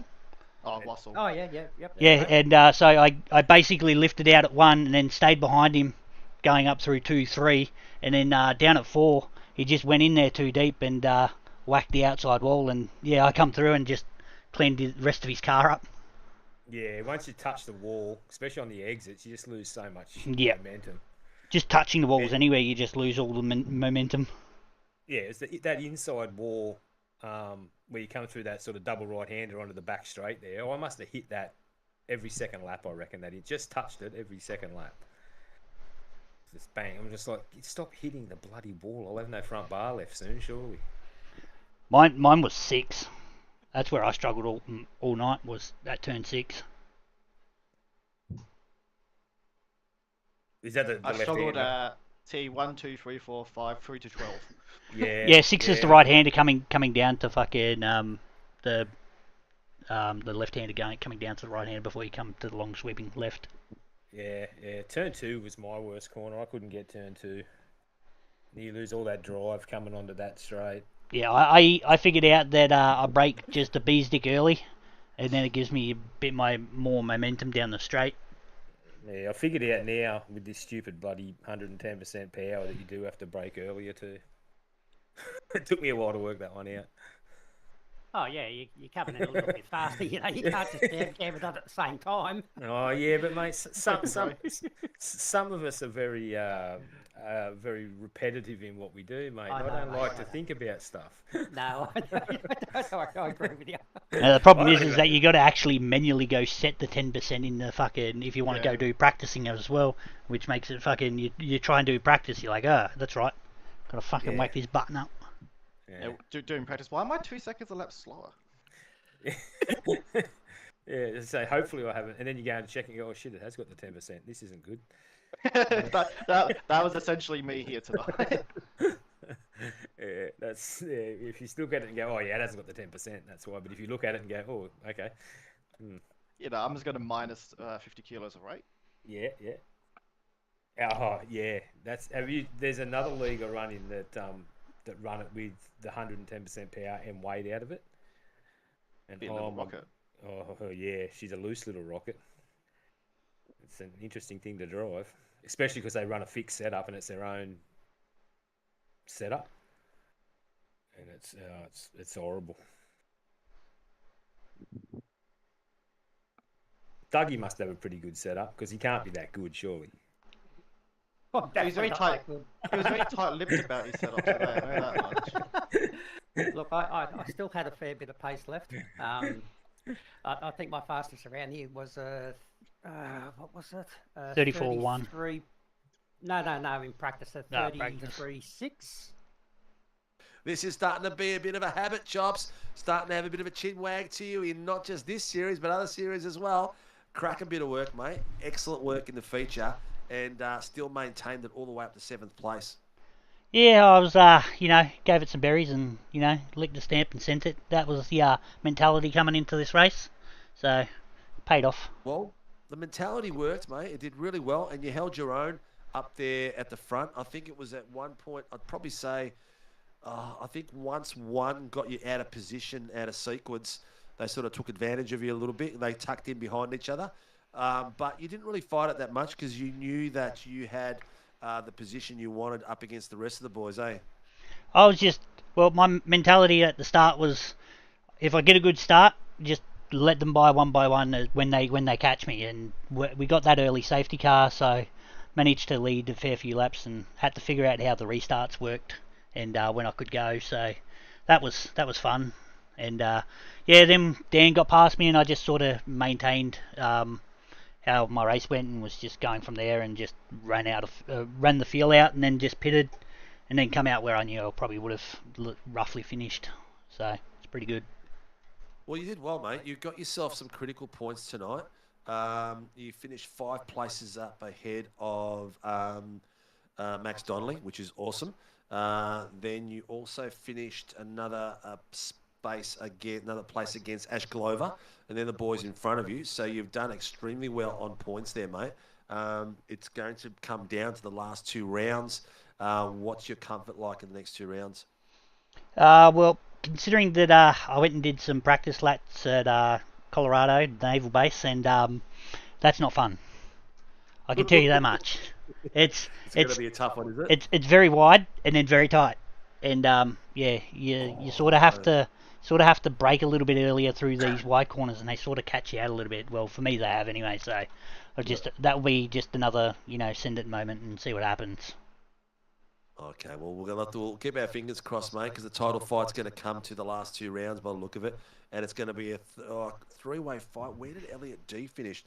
Oh, Russell. Oh, yeah. Yeah, and so I basically lifted out at 1 and then stayed behind him going up through 2, 3, and then down at 4, he just went in there too deep and whacked the outside wall, and yeah, I come through and just cleaned the rest of his car up. Yeah, once you touch the wall, especially on the exits, you just lose so much momentum. Just touching the walls anywhere, you just lose all the momentum. Yeah, it's that inside wall where you come through that sort of double right-hander onto the back straight there. I must have hit that every second lap, I reckon, that it just touched it every second lap. Just bang. I'm just like, stop hitting the bloody wall. I'll have no front bar left soon, surely. Mine was 6. That's where I struggled all night, was that turn 6. Is that the I left struggled hander? at T1, 2, 3, 4, 5, 3 to 12. Yeah, 6 is the right-hander coming down to fucking the left-hander coming down to the right-hander before you come to the long sweeping left. Yeah. Turn 2 was my worst corner. I couldn't get turn 2. You lose all that drive coming onto that straight. Yeah, I figured out that I brake just a bee's dick early, and then it gives me a bit more momentum down the straight. Yeah, I figured out now with this stupid bloody 110% power that you do have to brake earlier too. It took me a while to work that one out. Oh, yeah, you're coming in a little bit faster, you can't just damn everything at the same time. Oh, yeah, but mate, some of us are very very repetitive in what we do, mate. I don't like to think about stuff. No, I agree with you. Now, the problem is that you got to actually manually go set the 10% in the fucking, if you want to go do practicing as well, which makes it fucking, you try and do practice, you're like, that's right, got to fucking whack this button up. Yeah, doing practice. Why am I 2 seconds a lap slower? Yeah, so hopefully I haven't. And then you go and check and go, oh shit, it has got the 10%. This isn't good. that was essentially me here tonight. If you still get it and go, oh yeah, it hasn't got the 10%. That's why. But if you look at it and go, oh, okay. I'm just going to minus 50 kilos of weight. Yeah. Oh yeah, there's another league I run in that run it with the 110% power and weight out of it. And rocket. Oh yeah, she's a loose little rocket. It's an interesting thing to drive, especially because they run a fixed setup and it's their own setup, and it's horrible. Dougie must have a pretty good setup because he can't be that good, surely. He was very tight. He was very tight-lipped about his setup today. I know that much. Look, I still had a fair bit of pace left. I think my fastest around here was what was it? 34.1. No. In practice, at 33.6. This is starting to be a bit of a habit, Chops. Starting to have a bit of a chin wag to you in not just this series, but other series as well. Crack a bit of work, mate. Excellent work in the feature. And still maintained it all the way up to 7th place. Yeah, I was, gave it some berries and, licked the stamp and sent it. That was the mentality coming into this race. So, paid off. Well, the mentality worked, mate. It did really well, and you held your own up there at the front. I think it was at one point, I'd probably say, I think once one got you out of position, out of sequence, they sort of took advantage of you a little bit, and they tucked in behind each other. But you didn't really fight it that much because you knew that you had the position you wanted up against the rest of the boys, eh? My mentality at the start was, if I get a good start, just let them by one when they catch me, and we got that early safety car, so managed to lead a fair few laps and had to figure out how the restarts worked and when I could go. So that was fun. And yeah, then Dan got past me, and I just sort of maintained how my race went and was just going from there, and just ran the field out, and then just pitted, and then come out where I knew I probably would have roughly finished. So it's pretty good. Well, you did well, mate. You got yourself some critical points tonight. You finished 5 places up ahead of Max Donnelly, which is awesome. Then you also finished another place against Ash Glover, and then the boys in front of you. So you've done extremely well on points there, mate. It's going to come down to the last 2 rounds. What's your comfort like in the next 2 rounds? Well, considering that I went and did some practice laps at Colorado Naval Base, and that's not fun. I can tell you that much. It's going to be a tough one, is it? It's very wide and then very tight, and yeah, you sort of have to brake a little bit earlier through these wide corners, and they sort of catch you out a little bit. Well, for me they have anyway. So that will be just another send it moment and see what happens. Okay, well, we'll keep our fingers crossed, mate, because the title fight's going to come to the last 2 rounds by the look of it, and it's going to be a 3-way fight. Where did Elliot D finish?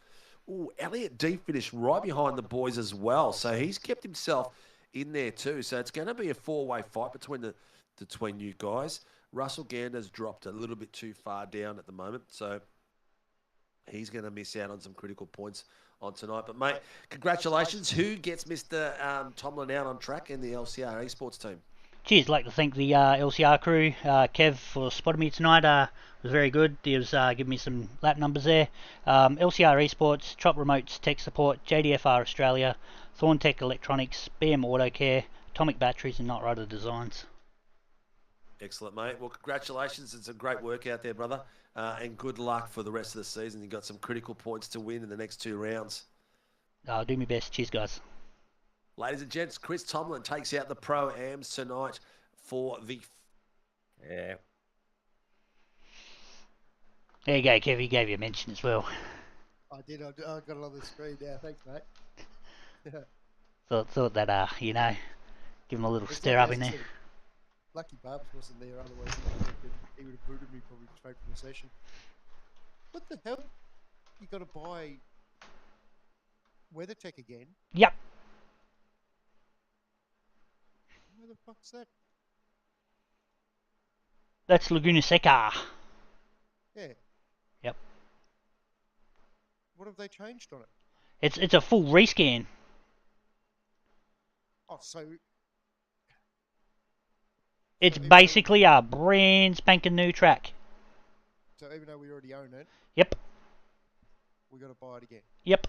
Oh, Elliot D finished right behind the boys as well, so he's kept himself in there too. So it's going to be a 4-way fight between you guys. Russell Gander's dropped a little bit too far down at the moment, so he's going to miss out on some critical points on tonight. But, mate, congratulations. Who gets Mr. Tomlin out on track in the LCR esports team? Cheers. I'd like to thank the LCR crew, Kev, for spotting me tonight. Was very good. He was giving me some lap numbers there. LCR Esports, Chop Remotes Tech Support, JDFR Australia, Thorn Tech Electronics, BM Auto Care, Atomic Batteries, and Night Rider Designs. Excellent, mate. Well, congratulations. It's a great work out there, brother. And good luck for the rest of the season. You've got some critical points to win in the next 2 rounds. I'll do my best. Cheers, guys. Ladies and gents, Chris Tomlin takes out the Pro-Ams tonight for the... Yeah. There you go, Kev. He gave you a mention as well. I did. I got it on the screen now. Thanks, mate. Thought that, give him a little stir up in there. Lucky Barbs wasn't there, otherwise he would have booted me probably straight from the session. What the hell? You got to buy WeatherTech again? Yep. Where the fuck's that? That's Laguna Seca. Yeah. Yep. What have they changed on it? It's a full rescan. Oh, so... It's basically a brand spanking new track. So even though we already own it... Yep. We got to buy it again? Yep.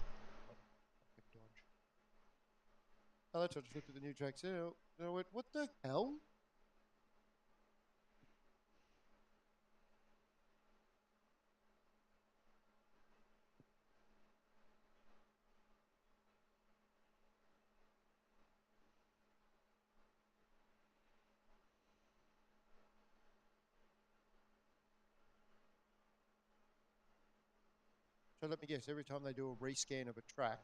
Oh, that's what I just looked at the new tracks there. And I went, what the hell? So let me guess, every time they do a rescan of a track,